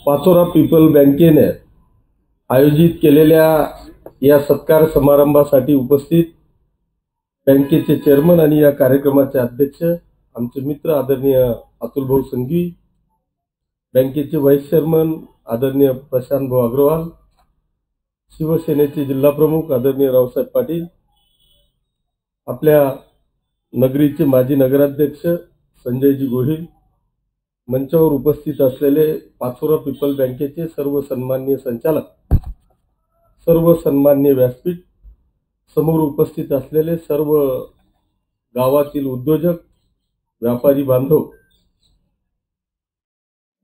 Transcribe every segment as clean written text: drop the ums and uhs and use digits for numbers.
Pachora people बँकेने आयोजित केलेल्या या सत्कार समारंभासाठी उपस्थित बँकेचे चेअरमन आणि या कार्यक्रमाचे अध्यक्ष आमचे मित्र आदरणीय अतुल भाऊ संघवी, बँकेचे व्हाईस चेअरमन आदरणीय प्रशांत भाऊ अग्रवाल, शिवसेनेचे जिल्हा प्रमुख आदरणीय रावसाहेब पाटील, आपल्या नगरीचे माजी नगराध्यक्ष संजयजी गोहिल, मंचावर उपस्थित असलेले पाचोरा पीपल बँकेचे सर्व सन्माननीय संचालक, सर्व सन्माननीय व्यासपीठ, समोर उपस्थित असलेले सर्व गावातील उद्योजक, व्यापारी बांधव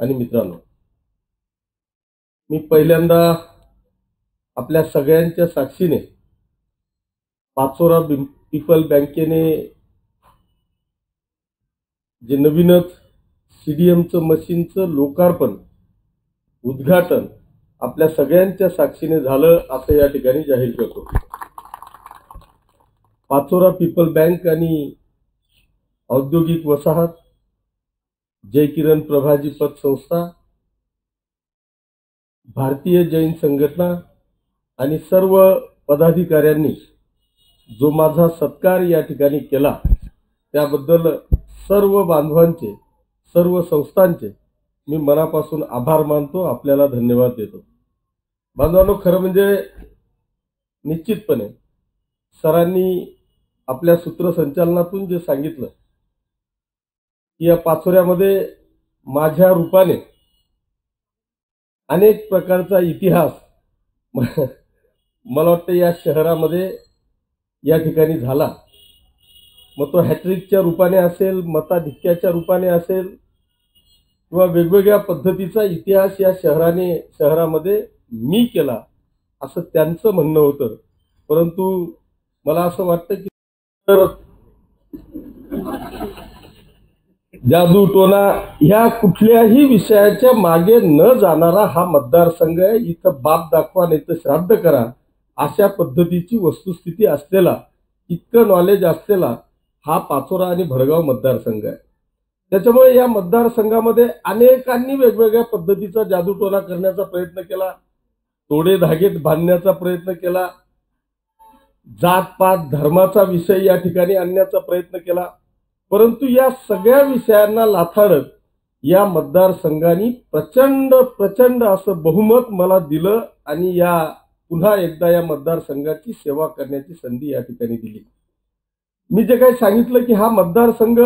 आणि मित्रांनो, मी पहिल्यांदा आपल्या सगळ्यांच्या साक्षीने पाचोरा पीपल बँकेने जे नवीनच सीडीएमचं मशीनचं लोकार्पण उद्घाटन आपल्या सगळ्यांच्या साक्षीने झालं असं या ठिकाणी जाहीर करतो। पाचोरा पीपल बँक आणि औद्योगिक वसाहत, जय किरण प्रभाजी पतसंस्था, भारतीय जैन संघटना आणि सर्व पदाधिकाऱ्यांनी जो माझा सत्कार या ठिकाणी केला त्याबद्दल सर्व बांधवांचे, सर्व संस्थांचे मी मनापासून आभार मानतो, आपल्याला धन्यवाद देतो। बांधवांनो, खरं म्हणजे निश्चितपणे सरांनी आपल्या सूत्रसंचालनातून जे सांगितलं की या पाचोऱ्यामध्ये माझ्या रूपाने अनेक प्रकारचा इतिहास मला वाटतं या शहरामध्ये या ठिकाणी झाला। मग तो हॅट्रिकच्या रूपाने असेल, मताधिक्याच्या रूपाने असेल किंवा वेगवेगळ्या पद्धतीचा इतिहास या शहरामध्ये मी केला असं त्यांचं म्हणणं होतं। परंतु मला असं वाटतं की जादू टोना ह्या कुठल्याही विषयाच्या मागे न जाणारा हा मतदारसंघ आहे। इथं बाप दाखवा नाही तर श्राद्ध करा अशा पद्धतीची वस्तुस्थिती असलेला, इतकं नॉलेज असलेला हा पाचोरा आणि भडगाव मतदारसंघ आहे। त्याच्यामुळे या मतदारसंघामध्ये अनेकांनी वेगवेगळ्या पद्धतीचा जादूटोना करण्याचा प्रयत्न केला, तोडे धागे बांधण्याचा प्रयत्न केला, जातपात धर्माचा विषय या ठिकाणी आणण्याचा प्रयत्न केला। परंतु या सगळ्या विषयांना लाथाडत या मतदारसंघाने प्रचंड असं बहुमत मला दिलं आणि या पुन्हा एकदा या मतदारसंघाची सेवा करण्याची संधी या ठिकाणी दिली। मी जे काही सांगितलं की हा मतदारसंघ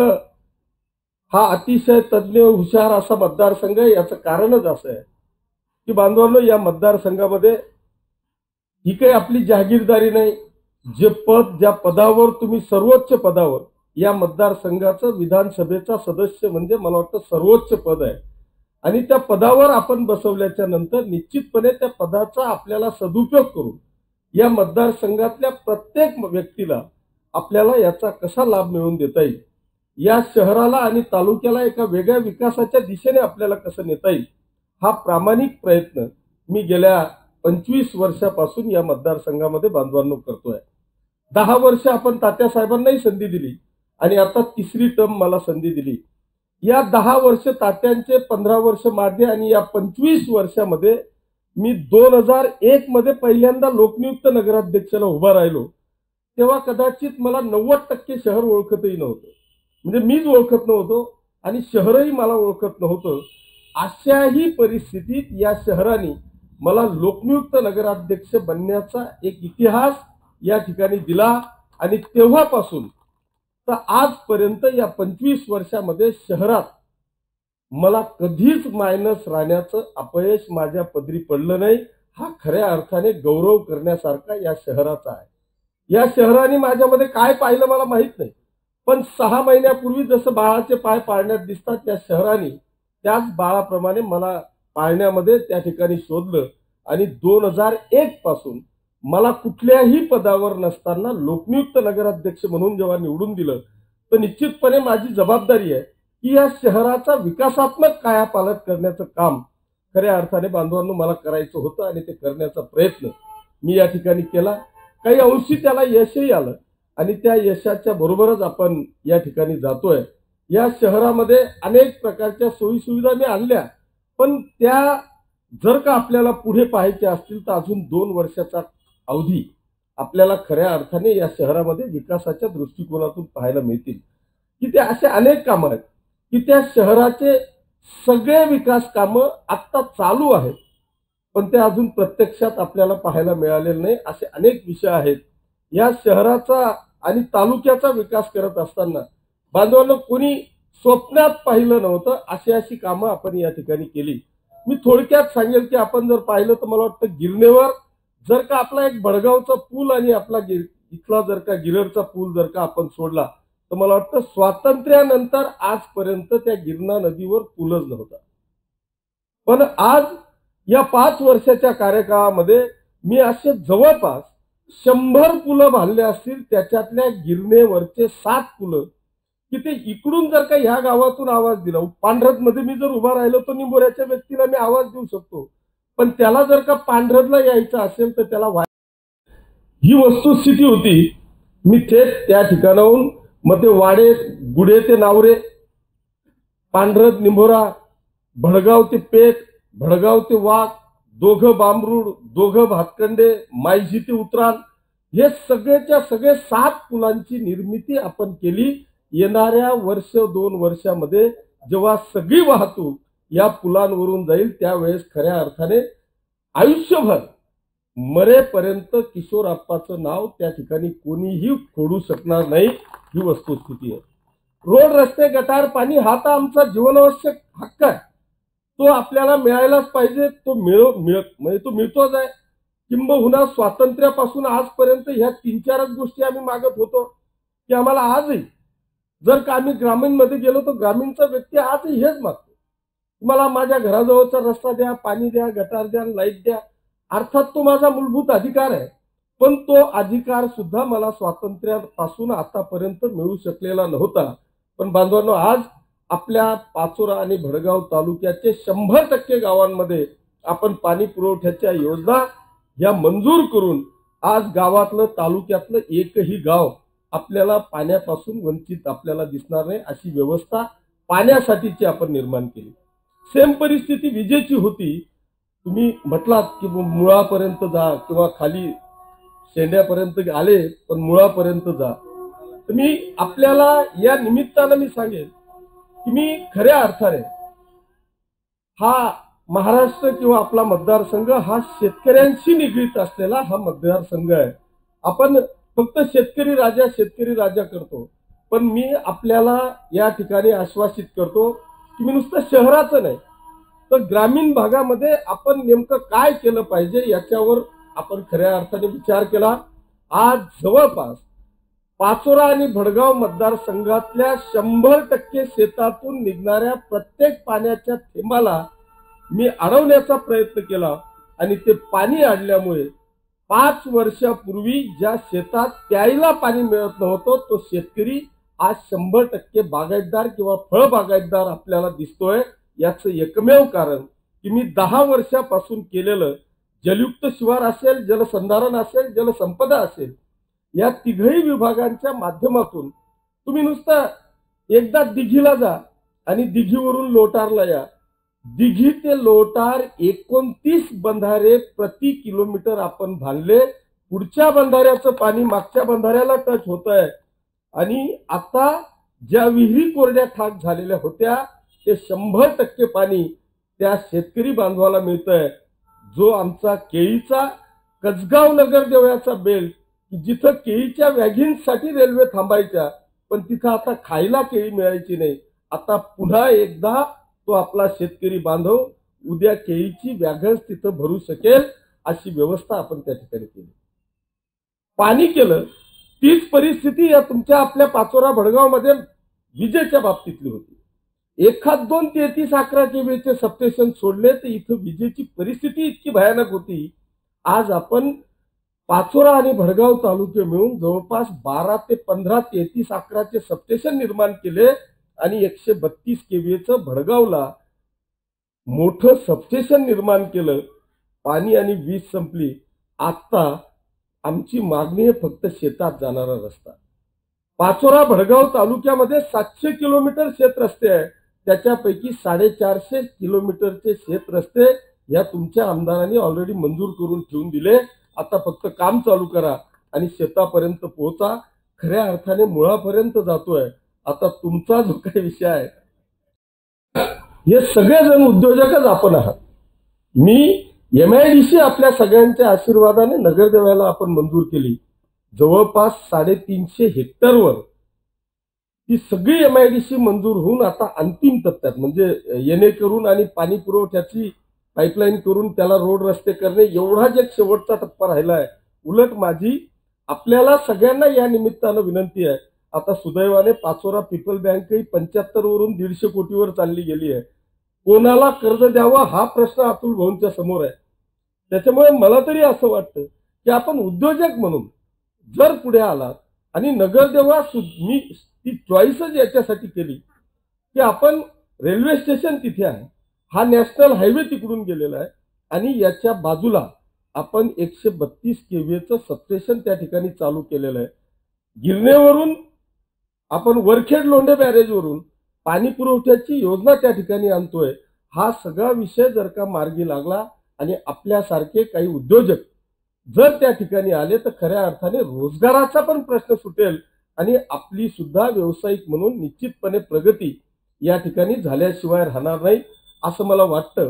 हा अतिशय तज्ञ हुशार असा मतदारसंघ आहे, याचं कारणच असं आहे की बांधवांनो, या मतदारसंघामध्ये ही काही आपली जहागीरदारी नाही। जे पद, ज्या पदावर तुम्ही सर्वोच्च पदावर, या मतदारसंघाचं विधानसभेचा सदस्य म्हणजे मला वाटतं सर्वोच्च पद आहे आणि त्या पदावर आपण बसवल्याच्या नंतर निश्चितपणे त्या पदाचा आपल्याला सदुपयोग करून या मतदारसंघातल्या प्रत्येक व्यक्तीला आपल्याला याचा कसा लाभ मिळवून देता येईल, या शहराला आणि तालुक्याला एका वेगळ्या विकासाच्या दिशेने आपल्याला कसं नेता येईल, हा प्रामाणिक प्रयत्न मी गेल्या 25 वर्षापासून या मतदारसंघामध्ये बांधवांनो करतोय। 10 वर्ष आपण तात्यासाहेबांनाही संधी दिली आणि आता तिसरी टर्म मला संधी दिली। या 10 वर्ष तात्यांचे, 15 वर्ष माझे आणि या 25 वर्षामध्ये मी 2001 मध्ये पहिल्यांदा लोकनियुक्त नगराध्यक्षाला उभा राहिलो, तेव्हा कदाचित मला 90% शहर ओळखतही नव्हतं, म्हणजे मीच ओळखत नव्हतो आणि शहरही मला ओळखत नव्हतं। अशाही परिस्थितीत या शहराने मला लोकनियुक्त नगराध्यक्ष बनण्याचा एक इतिहास या ठिकाणी दिला आणि तेव्हापासून तर आजपर्यंत या 25 वर्षामध्ये शहरात मला कधीच मायनस राहण्याचं अपयश माझ्या पदरी पडलं नाही। हा खऱ्या अर्थाने गौरव करण्यासारखा या शहराचा आहे। या शहराने माझ्यामध्ये काय पाहिलं मला माहित नाही, पण 6 महिन्यापूर्वी जसं बाळाचे पाय पाळण्यात दिसतात, त्या शहराने त्याच बाळाप्रमाणे मला पाळण्यामध्ये त्या ठिकाणी शोधलं आणि 2001 पासून मला कुठल्याही पदावर नसताना लोकनियुक्त नगराध्यक्ष म्हणून जेव्हा निवडून दिलं, तर निश्चितपणे माझी जबाबदारी आहे की या शहराचा विकासात्मक कायापालट करण्याचं काम खऱ्या अर्थाने बांधवांनो मला करायचं होतं आणि ते करण्याचा प्रयत्न मी या ठिकाणी केला। काही अंशी त्याला यशही आलं आणि त्या यशाच्या बरोबरच आपण या ठिकाणी जातोय। या शहरामध्ये अनेक प्रकारच्या सोयी सुविधा मी आणल्या, पण त्या जर का आपल्याला पुढे पाहायचे असतील तर अजून 2 वर्षाचा अवधी आपल्याला खऱ्या अर्थाने या शहरामध्ये विकासाच्या दृष्टिकोनातून पाहायला मिळतील, की ते असे अनेक कामं आहेत की त्या शहराचे सगळे विकास कामं आत्ता चालू आहेत, पण ते अजून प्रत्यक्षात आपल्याला पाहायला मिळालेले नाही. असे अनेक विषय आहेत. या शहराचा आणि तालुक्याचा विकास करत असताना बांधवांनो कोणी स्वप्नात पाहिलं नव्हतं अशी कामं आपण या ठिकाणी केली. मी थोडक्यात सांगेल की आपण जर पाहिलं तर मला वाटतं गिरणेवर जर का आपला एक बडगावचा पूल आणि आपला इथला जर का गिरडचा पूल जर का आपण सोडला तर मला वाटतं स्वातंत्र्यानंतर आजपर्यंत त्या गिरणा नदीवर पूलच नव्हता. पण आज या 5 वर्षाच्या कार्यकाळामध्ये मी असे जवळपास 100 पुलं बांधले असतील. त्याच्यातल्या गिरणेवरचे 7 पुलं की ते इकडून जर का ह्या गावातून आवाज दिला, पांढरत मध्ये मी जर उभा राहिलो तर निंबोऱ्याच्या व्यक्तीला मी आवाज देऊ शकतो, पण त्याला जर का पांढरतला यायचं असेल तर त्याला ही वस्तुस्थिती होती. मी थेट त्या ठिकाणाहून मग ते वाडे गुडे ते नावरे, पांढरत निंबोरा, भडगाव ते पेठ, भडगाव ते वाघ, दोघं बांबरूड, दोघं भातखंडे, मायजी ते उतराल, हे सगळेच्या सगळे 7 पुलांची निर्मिती आपण केली. येणाऱ्या वर्ष 2 वर्षामध्ये जेव्हा सगळी वाहतूक या पुलांवरून जाईल त्यावेळेस खऱ्या अर्थाने आयुष्यभर मरेपर्यंत किशोरप्पाचं नाव त्या ठिकाणी कोणीही खोडू शकणार नाही. ही वस्तुस्थिती आहे. रोड रस्ते गटार पाणी हा तर आमचा जीवनावश्यक हक्क आहे, तो आपल्याला मिळायलाच पाहिजे. तो म्हणजे तो मिळतोच आहे. किंबहुना स्वातंत्र्यापासून आजपर्यंत ह्या 3-4 गोष्टी आम्ही मागत होतो की आम्हाला आजही जर का आम्ही ग्रामीणमध्ये गेलो तर ग्रामीणचा व्यक्ती आजही हेच मागतो, मला माझ्या घराजवळचा रस्ता द्या, पाणी द्या, गटार द्या, लाईट द्या. अर्थात तो माझा मूलभूत अधिकार आहे, पण तो अधिकार सुद्धा मला स्वातंत्र्यापासून आतापर्यंत मिळू शकलेला नव्हता. पण बांधवांनो आज आपल्या पाचोरा आणि भडगाव तालुक्याचे 100% गावांमध्ये आपण पाणी पुरवठ्याच्या योजना या मंजूर करून आज गावातलं तालुक्यातलं एकही गाव आपल्याला पाण्यापासून वंचित आपल्याला दिसणार नाही अशी व्यवस्था पाण्यासाठीची आपण निर्माण केली. सेम परिस्थिती विजेची होती. तुम्ही म्हटलात की मुळापर्यंत जा किंवा खाली शेंड्यापर्यंत आले पण मुळापर्यंत जा. तर मी आपल्याला या निमित्तानं मी सांगेन की मी खऱ्या अर्थाने हा महाराष्ट्र किंवा आपला मतदारसंघ हा शेतकऱ्यांशी निगडीत असलेला हा मतदारसंघ आहे. आपण फक्त शेतकरी राजा करतो, पण मी आपल्याला या ठिकाणी आश्वासित करतो की मी नुसतं शहराचं नाही तर ग्रामीण भागामध्ये आपण नेमकं काय केलं पाहिजे याच्यावर आपण खऱ्या अर्थाने विचार केला. आज जवळपास पाचोरा आणि भडगाव मतदारसंघातल्या 100% शेतातून निघणाऱ्या प्रत्येक पाण्याच्या थेंबाला मी अडवण्याचा प्रयत्न केला आणि ते पाणी अडल्यामुळे 5 वर्षापूर्वी ज्या शेतात प्यायला पाणी मिळत नव्हतं तो शेतकरी आज 100% बागायतदार किंवा फळ बागायतदार आपल्याला दिसतोय. याचं एकमेव कारण की मी 10 वर्षापासून केलेलं जलयुक्त शिवार असेल, जलसंधारण असेल, जलसंपदा असेल, या तिघही विभागांच्या माध्यमातून तुम्ही नुसतं एकदा दिघीला जा आणि दिघीवरून लोटारला या. दिघी ते लोटार 29 बंधारे प्रति किलोमीटर आपण बांधले. पुढच्या बंधाऱ्याचं पाणी मागच्या बंधाऱ्याला टच होत आहे आणि आता ज्या विहिरी कोरड्या ठाक झालेल्या होत्या ते 100% पाणी त्या शेतकरी बांधवाला मिळतंय. जो आमचा केळीचा कसगाव नगर देवळाचा बेल्ट जिथं केळीच्या वॅगिन्ससाठी रेल्वे थांबायच्या पण तिथं आता खायला केळी मिळायची नाही, आता पुन्हा एकदा तो आपला शेतकरी बांधव उद्या केळीची वॅगन्स तिथं भरू शकेल अशी व्यवस्था आपण त्या ठिकाणी केली. पाणी केलं. तीच परिस्थिती या तुमच्या आपल्या पाचोरा भडगाव मध्ये विजेच्या बाबतीतली होती. 1-2 33-11 केव्हीचे सबस्टेशन सोडले तर इथं विजेची परिस्थिती इतकी भयानक होती. आज आपण पाचोरा आणि भडगाव तालुके मिळून जवळपास 12 ते 15 33-11चे सबस्टेशन निर्माण केले आणि 132 केव्हीचं भडगावला मोठं सबस्टेशन निर्माण केलं. पाणी आणि वीज संपली. आता आमची मागणी आहे फक्त शेतात जाणारा रस्ता. पाचोरा भडगाव तालुक्यामध्ये 700 किलोमीटर शेत रस्ते आहे, त्याच्यापैकी 450 किलोमीटरचे शेत रस्ते या तुमच्या आमदारांनी ऑलरेडी मंजूर करून ठेवून दिले. आता फक्त काम चालू करा आणि शेतापर्यंत पोहोचा. खऱ्या अर्थाने मुळापर्यंत जातोय. आता तुमचा जो काही विषय आहे, हे सगळेजण उद्योजकच आपण आहात. मी MIDC आपल्या सगळ्यांच्या आशीर्वादाने नगरदेवाला आपण मंजूर केली. जवळपास 350 हेक्टरवर ती सगळी MIDC मंजूर होऊन आता अंतिम टप्प्यात, म्हणजे येणे करून आणि पाणी पुरवठ्याची पाईपलाईन करून त्याला रोड रस्ते करणे एवढाच एक शेवटचा टप्पा राहिला आहे. उलट माझी आपल्याला सगळ्यांना या निमित्तानं विनंती आहे, आता सुदैवाने पाचोरा पीपल बँकही 75 वरून 150 कोटीवर चालली गेली आहे. कोणाला कर्ज द्यावं हा प्रश्न अतुल भाऊंच्या समोर आहे. त्याच्यामुळे मला तरी असं वाटतं की आपण उद्योजक म्हणून जर पुढे आलात आणि नगरदेवा मी ती चॉईसच याच्यासाठी केली की आपण रेल्वे स्टेशन तिथे आहे, हा नॅशनल हायवे तिकडून गेलेला आहे आणि याच्या बाजूला आपण 132 kVचं सबस्टेशन त्या ठिकाणी चालू केलेलं आहे. गिरणेवरून आपण वरखेड लोंढे बॅरेजवरून पाणी पुरवठ्याची योजना त्या ठिकाणी आणतोय. हा सगळा विषय जर का मार्गी लागला आणि आपल्यासारखे काही उद्योजक जर त्या ठिकाणी आले तर खऱ्या अर्थाने रोजगाराचा पण प्रश्न सुटेल आणि आपली सुद्धा व्यावसायिक म्हणून निश्चितपणे प्रगती या ठिकाणी झाल्याशिवाय राहणार नाही असं मला वाटतं.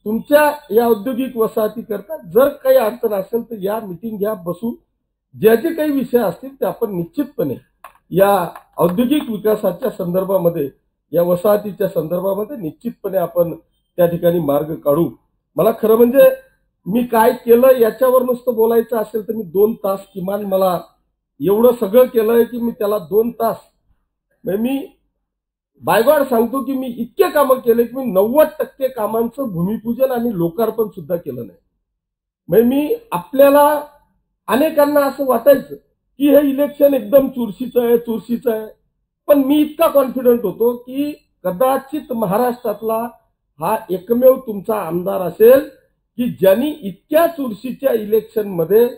तुमच्या या औद्योगिक वसाहती करता जर काही अडचण असेल तर या मीटिंग घ्या, बसून जे जे काही विषय असतील ते आपण निश्चितपणे या औद्योगिक विकासाच्या संदर्भामध्ये, या वसाहतीच्या संदर्भामध्ये निश्चितपणे आपण त्या ठिकाणी मार्ग काढू. मला खरं म्हणजे मी काय केलं याच्यावर नुसतं बोलायचं असेल तर मी 2 तास किमान, मला एवढं सगळं केलंय की मी त्याला 2 तास, मी बायगॉड सांगतो की मी इतके कामं केले की मी 90% कामांचं भूमिपूजन आणि लोकार्पण सुद्धा केलं नाही. मी आपल्याला अनेकांना असं वाटायचं की हे इलेक्शन एकदम चुरशीचं आहे, पण मी इतका कॉन्फिडंट होतो की कदाचित महाराष्ट्रातला हा एकमेव तुमचा आमदार असेल की ज्यांनी इतक्या चुरशीच्या इलेक्शन मध्ये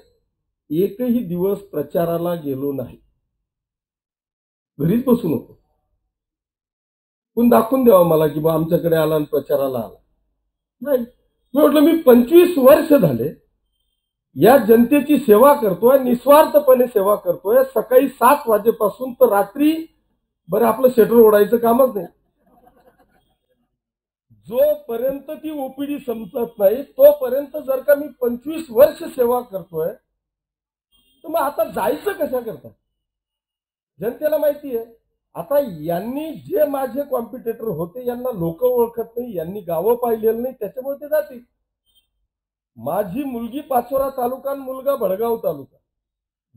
एकही दिवस प्रचाराला गेलो नाही, घरीच बसून होतो. पण दाखवून द्यावं मला की बा आमच्याकडे आला आणि प्रचाराला आला नाही. मी म्हटलं मी 25 वर्ष झाले या जनतेची सेवा करतोय, निस्वार्थपणे सेवा करतोय. सकाळी 7 वाजेपासून तर रात्री, बरं आपलं शटर ओढायचं कामच नाही. जोपर्यंत ती OPD संपत नाही तोपर्यंत जर का मी 25 वर्ष सेवा करतोय तर मग आता जायचं कशा करता? जनतेला माहिती आहे. आता यांनी जे माझे कॉम्पिटिटर होते यांना लोक ओळखत नाही, यांनी गावं पाहिलेलं नाही, त्याच्यामुळे ते जातील. माझी मुलगी पाचोरा तालुका आणि मुलगा भडगाव तालुका,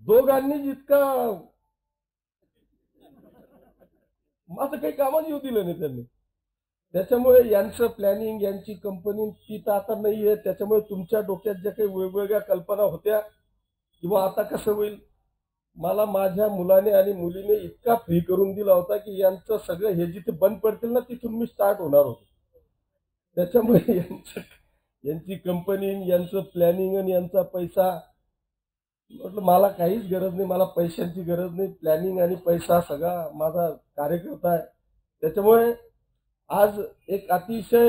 दोघांनी जितका माझं काही कामच येऊ दिलं नाही त्यांनी. त्याच्यामुळे यांचं प्लॅनिंग, यांची कंपनी ती तर आता नाहीये. त्याच्यामुळे तुमच्या डोक्यात ज्या काही वेगवेगळ्या कल्पना होत्या किंवा आता कसं होईल, मला माझ्या मुलाने आणि मुलीने इतका फ्री करून दिला होता की यांचं सगळं हे जिथे बंद पडतील ना तिथून मी स्टार्ट होणार होतो. त्याच्यामुळे यांची कंपनी, यांचं प्लॅनिंग आणि यांचा पैसा, म्हटलं मला काहीच गरज नाही, मला पैशांची गरज नाही. प्लॅनिंग आणि पैसा सगळा माझा कार्यकर्ता आहे. त्याच्यामुळे आज एक अतिशय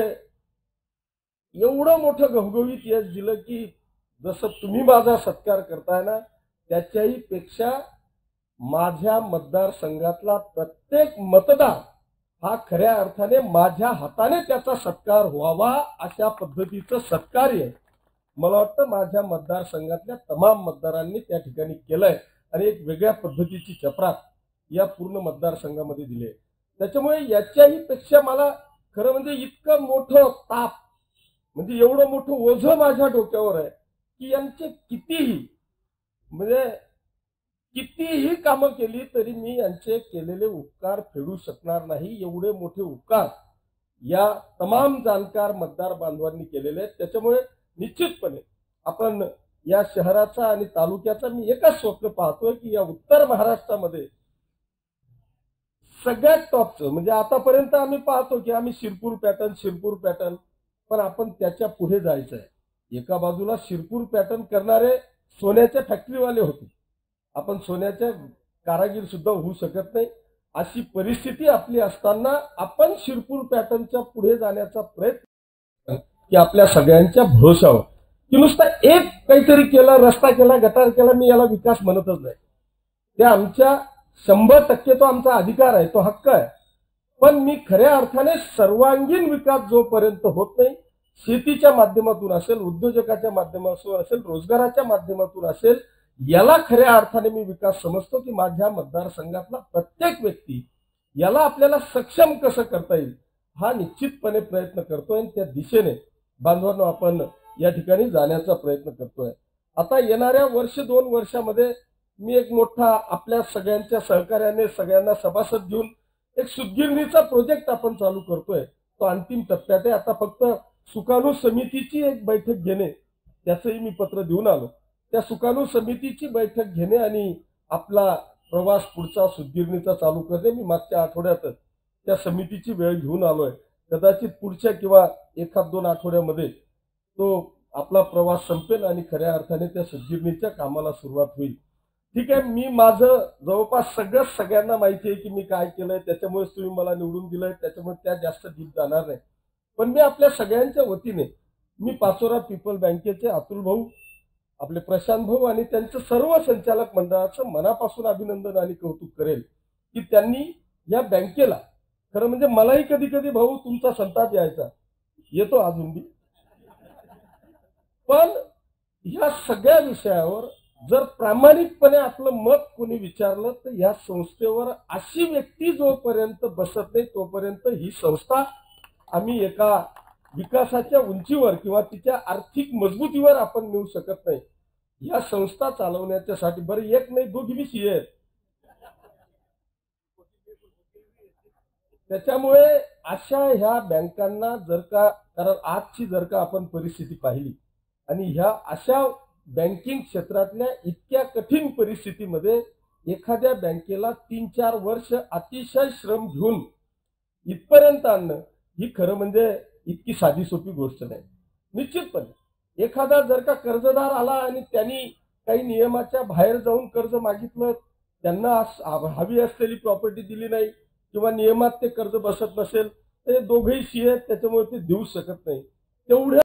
एवढं मोठं घवघवीत यश दिलं की जसं तुम्ही माझा सत्कार करताय ना, त्याच्याही पेक्षा माझ्या मतदारसंघातला प्रत्येक मतदार हा खऱ्या अर्थाने माझ्या हाताने त्याचा सत्कार व्हावा अशा पद्धतीचं सत्कार्य मला वाटतं माझ्या मतदारसंघातल्या तमाम मतदारांनी त्या ठिकाणी केलंय आणि एक वेगळ्या पद्धतीची चपराक या पूर्ण मतदारसंघामध्ये दिली आहे. त्याच्यामुळे याच्याही पेक्षा मला खरं म्हणजे इतकं मोठं ताप, म्हणजे एवढं मोठं ओझं माझ्या डोक्यावर आहे की यांचे कितीही कामं केली तरी मी यांचे केलेले उपकार फेडू शकणार नाही. एवढे मोठे उपकार या तमाम जाणकार मतदार बांधवांनी केलेले आहेत. त्याच्यामुळे निश्चितपणे आपण या शहराचा आणि तालुक्याचा मी एकच स्वप्न पाहतोय की या उत्तर महाराष्ट्रामध्ये सगळ्यात टॉपचं, म्हणजे आतापर्यंत आम्ही पाहतो की आम्ही शिरपूर पॅटर्न, पण आपण त्याच्या पुढे जायचं आहे. एका बाजूला शिरपूर पॅटर्न करणारे सोन्याच्या फॅक्टरीवाले होते, आपण सोन्याचे कारागीर सुद्धा होऊ शकत नाही. अशी परिस्थिती आपली असताना आपण शिरपूर पॅटर्नच्या पुढे जाण्याचा प्रयत्न की आपल्या सगळ्यांच्या भरोशावर की नुसता एक काहीतरी केलं, रस्ता केला, गटार केला, मी याला विकास म्हणतच नाही. ते आमच्या 100% तो आमचा अधिकार आहे, तो हक्क आहे. पण मी खऱ्या अर्थाने सर्वांगीण विकास जोपर्यंत होत नाही, शेतीच्या माध्यमातून असेल, उद्योजकाच्या माध्यमातून असेल, रोजगाराच्या माध्यमातून असेल, याला खऱ्या अर्थाने मी विकास समजतो की माझ्या मतदारसंघातला प्रत्येक व्यक्ती याला आपल्याला सक्षम कसं करता येईल हा निश्चितपणे प्रयत्न करतोय आणि त्या दिशेने बांधवांनो आपण या ठिकाणी जाण्याचा प्रयत्न करतोय. आता येणाऱ्या 1-2 वर्षामध्ये मी एक मोठा आपल्या सगळ्यांच्या सहकार्याने सगळ्यांना सभासद घेऊन एक सुतगिरणीचा प्रोजेक्ट आपण चालू करतोय. तो अंतिम टप्प्यात आहे. आता फक्त सुकाणू समितीची एक बैठक घेणे त्याचंही मी पत्र देऊन आलो. त्या सुकाणू समितीची बैठक घेणे आणि आपला प्रवास पुढचा सुतगिरणीचा चालू करणे मी मागच्या आठवड्यातच त्या समितीची वेळ घेऊन आलोय. कदाचित पुढच्या किंवा 1-2 आठवड्यामध्ये तो आपला प्रवास संपेल आणि खऱ्या अर्थाने त्या सुतगिरणीच्या कामाला सुरुवात होईल. ठीक आहे, मी माझं जवळपास सगळ्यांना माहिती आहे की मी काय केलंय, त्याच्यामुळेच तुम्ही मला निवडून दिलंय, त्याच्यामुळे त्या जास्त डीप जाणार नाही. पण मी आपल्या सगळ्यांच्या वतीने मी पाचोरा पीपल बँकेचे अतुल भाऊ, आपले प्रशांत भाऊ आणि त्यांचं सर्व संचालक मंडळाचं मनापासून अभिनंदन आणि कौतुक करेल की त्यांनी या बँकेला, खरं म्हणजे मलाही कधी कधी भाऊ तुमचा संताप यायचा, येतो अजून बी, पण ह्या सगळ्या विषयावर जर प्रामाणिकपणे आपलं मत कोणी विचारलं तर या संस्थेवर अशी व्यक्ती जोपर्यंत बसत नाही तोपर्यंत ही संस्था आम्ही एका विकासाच्या उंचीवर किंवा तिच्या आर्थिक मजबूतीवर आपण नेऊ शकत नाही. या संस्था चालवण्याच्यासाठी बरं एक नाही 2 विषय आहेत. त्याच्यामुळे अशा ह्या बँकांना जर का, कारण आजची जर का आपण परिस्थिती पाहिली आणि ह्या अशा बँकिंग क्षेत्रातल्या इतक्या कठीण परिस्थितीमध्ये एखाद्या बँकेला 3-4 वर्ष अतिशय श्रम घेऊन इथपर्यंत आणणं ही खरं म्हणजे इतकी साधी सोपी गोष्ट नाही. निश्चितपणे एखादा जर का कर्जदार आला आणि त्यांनी काही नियमाच्या बाहेर जाऊन कर्ज मागितलं, त्यांना हवी असलेली प्रॉपर्टी दिली नाही किंवा नियमात ते कर्ज बसत नसेल तर हे दोघेही सी आहेत, त्याच्यामुळे ते देऊ शकत नाही. तेवढ्या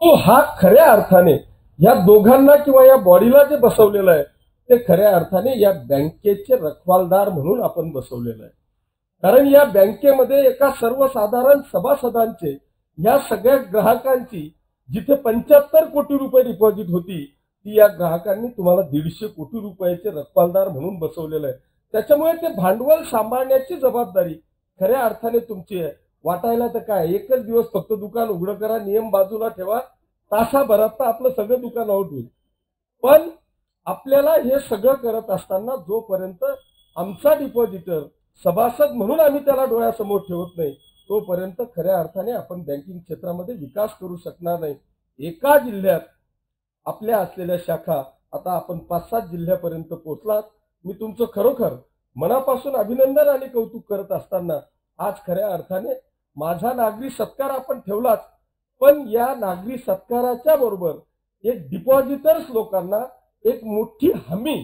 तो हा खऱ्या अर्थाने या दोघांना किंवा या बॉडीला जे बसवलेलं आहे ते खऱ्या अर्थाने या बँकेचे रखवालदार म्हणून आपण बसवलेलं आहे. कारण या बँकेमध्ये एका सर्वसाधारण सभासदांचे, या सगळ्या ग्राहकांची जिथे 75 कोटी रुपये डिपॉझिट होती ती या ग्राहकांनी तुम्हाला 150 कोटी रुपयाचे रखवालदार म्हणून बसवलेलं आहे. त्याच्यामुळे ते भांडवल सांभाळण्याची जबाबदारी खऱ्या अर्थाने तुमची आहे. वाटायला तर काय, एकच दिवस फक्त दुकान उघडं करा, नियम बाजूला ठेवा, तासाभरात तर आपलं सगळं दुकान आउट होईल. पण आपल्याला हे सगळं करत असताना जोपर्यंत आमचा डिपॉझिटर सभासद म्हणून आम्ही त्याला डोळ्यासमोर ठेवत नाही तोपर्यंत खऱ्या अर्थाने आपण बँकिंग क्षेत्रामध्ये विकास करू शकणार नाही. एका जिल्ह्यात आपल्या असलेल्या शाखा आता आपण 5-7 जिल्ह्यापर्यंत पोहोचलात. मी तुमचं खरोखर मनापासून अभिनंदन आणि कौतुक करत असताना आज खऱ्या अर्थाने माझा नागरी सत्कार आपण ठेवलाच, पण या नागरी सत्काराच्या बरोबर एक डिपॉझिटर्स लोकांना एक मोठी हमी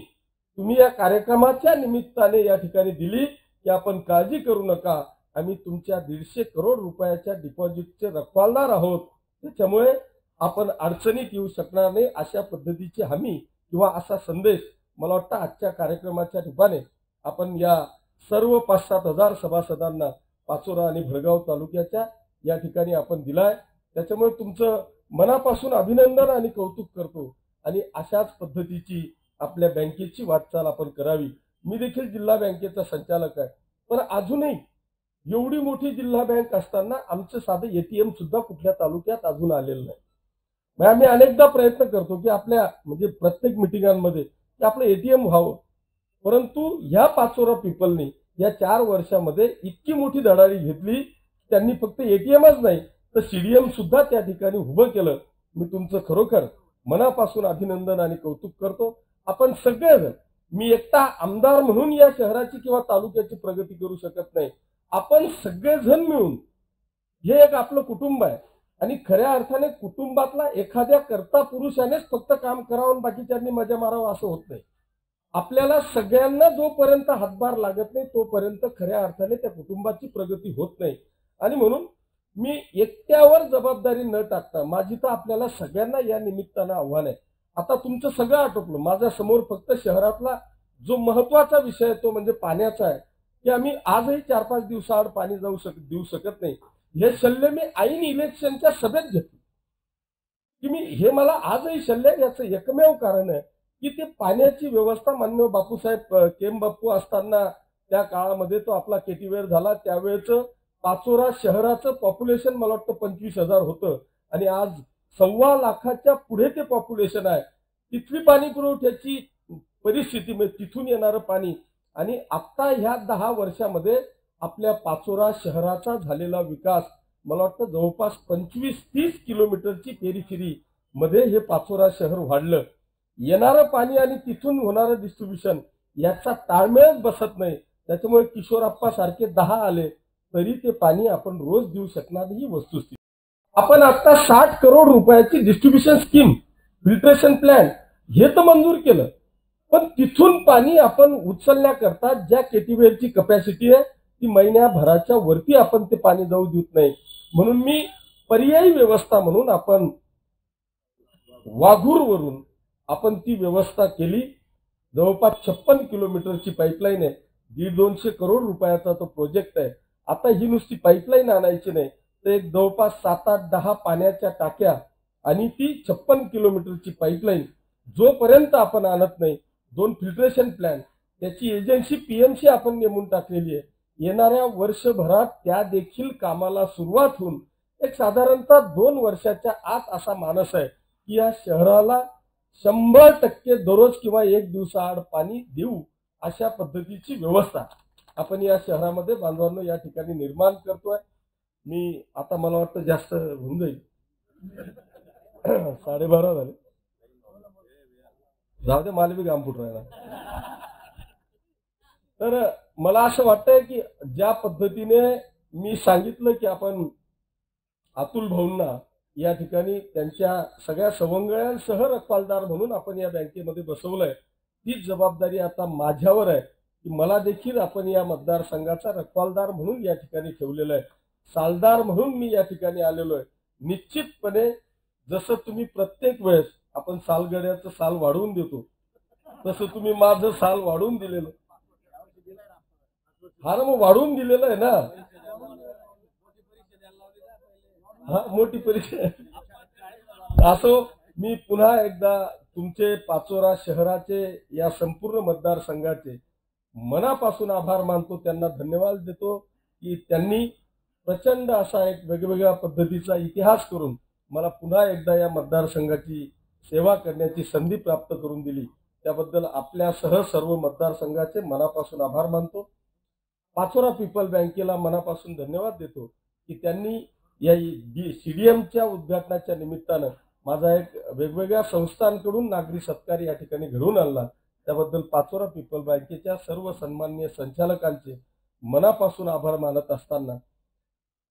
तुम्ही या कार्यक्रमाच्या निमित्ताने या ठिकाणी दिली की आपण काळजी करू नका, आम्ही तुमच्या 150 करोड रुपयाच्या डिपॉझिटचे रखवालदार आहोत, त्याच्यामुळे आपण अडचणीत येऊ शकणार नाही. अशा पद्धतीची हमी किंवा असा संदेश मला वाटतं आजच्या कार्यक्रमाच्या रूपाने आपण या सर्व 5-7 हजार सभासदांना पाचोरा आणि भडगाव तालुक्याच्या या ठिकाणी आपण दिलाय. त्याच्यामुळे तुमचं मनापासून अभिनंदन आणि कौतुक करतो आणि अशाच पद्धतीची आपल्या बँकेची वाटचाल आपण करावी. मी देखील जिल्हा बँकेचा संचालक आहे, पण अजूनही एवढी मोठी जिल्हा बँक असताना आमचं साधं एटीएम सुद्धा कुठल्या तालुक्यात अजून आलेलं नाही. मग आम्ही अनेकदा प्रयत्न करतो की आपल्या म्हणजे प्रत्येक मिटिंगांमध्ये की आपलं एटीएम व्हावं, परंतु ह्या पाचोरा पीपलनी या 4 वर्षामध्ये इतकी मोठी धडाडी घेतली, त्यांनी फक्त एटीएमच नाही तर सीडीएम सुद्धा त्या ठिकाणी उभं केलं. मी तुमचं खरोखर मनापासून अभिनंदन आणि कौतुक करतो. आपण सगळेजण, मी एकटा आमदार म्हणून या शहराची किंवा तालुक्याची प्रगती करू शकत नाही, आपण सगळेजण मिळून हे एक आपलं कुटुंब आहे आणि खऱ्या अर्थाने कुटुंबातला एखाद्या कर्ता पुरुषानेच फक्त काम करावं बाकीच्यांनी मजा मारावं असं होत नाही. आपल्याला सगळ्यांना जोपर्यंत हातभार लागत नाही तोपर्यंत खऱ्या अर्थाने त्या कुटुंबाची प्रगती होत नाही. आणि म्हणून मी एकट्यावर जबाबदारी न टाकता माझी तर आपल्याला सगळ्यांना या निमित्तानं आव्हान आहे. आता तुमचं सगळं आटोपलं, माझ्या समोर फक्त शहरातला जो महत्वाचा विषय आहे तो म्हणजे पाण्याचा आहे, की आम्ही आजही 4-5 दिवसाआड पाणी देऊ शकत नाही. हे शल्य मी ऐन इलेक्शनच्या सभेत घेतलं, की मी हे मला आजही शल्य याचं एकमेव कारण आहे की ते पाण्याची व्यवस्था माननीय बापूसाहेब केम बाप्पू असताना त्या काळामध्ये तो आपला केटीवेर झाला. त्यावेळेचं पाचोरा शहराचं पॉप्युलेशन मला वाटतं 25,000 होतं आणि आज 1.25 लाखाच्या पुढे ते पॉप्युलेशन आहे. तिथली पाणी पुरवठ्याची परिस्थिती म्हणजे तिथून येणारं पाणी आणि आता ह्या 10 वर्षामध्ये आपल्या पाचोरा शहराचा झालेला विकास मला वाटतं जवळपास 25-30 किलोमीटरची पेरिफेरी मध्ये हे पाचोरा शहर वाढलं. येणारं पाणी आणि तिथून होणारं डिस्ट्रीब्युशन याचा ताळमेळच बसत नाही. त्याच्यामुळे किशोरप्पा सारखे 10 आले तरी ते पाणी आपण रोज देऊ शकणार ही वस्तुस्थिती. आपण आता 60 करोड रुपयाची डिस्ट्रीब्युशन स्कीम, फिल्ट्रेशन प्लॅन हे तर मंजूर केलं, पण तिथून पाणी आपण उचलण्याकरता ज्या केटीवेरची कपॅसिटी आहे ती महिन्याभराच्या वरती आपण ते पाणी जाऊ देत नाही. म्हणून मी पर्यायी व्यवस्था म्हणून आपण वाघूरवरून आपण ती व्यवस्था केली. जवळपास 56 किलोमीटरची पाईपलाईन आहे. 150-200 करोड रुपयाचा तो प्रोजेक्ट आहे. आता ही नुसती पाईपलाईन आणायची नाही तर एक जवळपास 7-8-10 पाण्याच्या टाक्या आणि ती 56 किलोमीटरची पाईपलाईन जोपर्यंत आपण आणत नाही, 2 फिल्ट्रेशन प्लॅन त्याची एजन्सी पीएमसी आपण नेमून टाकलेली आहे. येणाऱ्या वर्षभरात त्या देखील कामाला सुरुवात होऊन एक साधारणतः 2 वर्षाच्या आत असा मानस आहे की या शहराला 100% दररोज किंवा एक दिवसाआड पाणी देऊ अशा पद्धतीची व्यवस्था आपण या शहरामध्ये बांधवांनो या ठिकाणी निर्माण करतोय. मी आता मला वाटतं जास्त होऊन जाईल 12:30 झाले. जाऊ दे, मालवी गाम फुट राहिला. तर मला असं वाटतंय की ज्या पद्धतीने मी सांगितलं की आपण अतुल भाऊंना या ठिकाणी त्यांच्या सगळ्या सवंगड्यांसह रखवालदार म्हणून आपण या बँकेमध्ये बसवलंय, तीच जबाबदारी आता माझ्यावर आहे की मला देखील आपण या मतदारसंघाचा रखवालदार म्हणून या ठिकाणी ठेवलेलं आहे. सालदार म्हणून मी या ठिकाणी आलेलो आहे. निश्चितपणे जसं तुम्ही प्रत्येक वेळेस आपण सालगड्याचं साल वाढवून देतो तसं तुम्ही माझं साल वाढवून दिलेलं. हा ना, मग वाढवून दिलेलं आहे ना. हा, मोठी परीक्षा असो. मी पुन्हा एकदा तुमचे पाचोरा शहराचे या संपूर्ण मतदारसंघाचे मनापासून आभार मानतो. त्यांना धन्यवाद देतो की त्यांनी प्रचंड असा एक वेगवेगळ्या पद्धतीचा इतिहास करून मला पुन्हा एकदा या मतदारसंघाची सेवा करण्याची संधी प्राप्त करून दिली. त्याबद्दल आपल्यासह सर्व मतदारसंघाचे मनापासून आभार मानतो. पाचोरा पीपल बँकेला मनापासून धन्यवाद देतो की त्यांनी या सीडीएमच्या उद्घाटनाच्या निमित्तानं माझा एक वेगवेगळ्या संस्थांकडून नागरी सत्कार या ठिकाणी घडवून आणला. त्याबद्दल पाचोरा पीपल बँकेच्या सर्व सन्माननीय संचालकांचे मनापासून आभार मानत असताना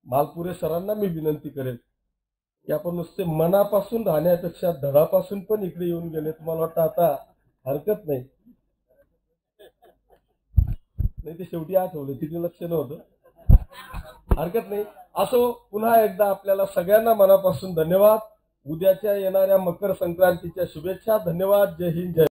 मालपुरे सरांना मी विनंती करेल की आपण नुसते मनापासून राहण्यापेक्षा धडापासून पण इकडे येऊन गेले. तुम्हाला वाटतं आता हरकत नाही, नाही ते शेवटी आठवलं, तिथे लक्ष नव्हतं, हरकत नाही. असो, पुन्हा एकदा आपल्याला सगळ्यांना मनापासून धन्यवाद. उद्याच्या येणाऱ्या मकर संक्रांतीच्या शुभेच्छा. धन्यवाद. जय हिंद, जय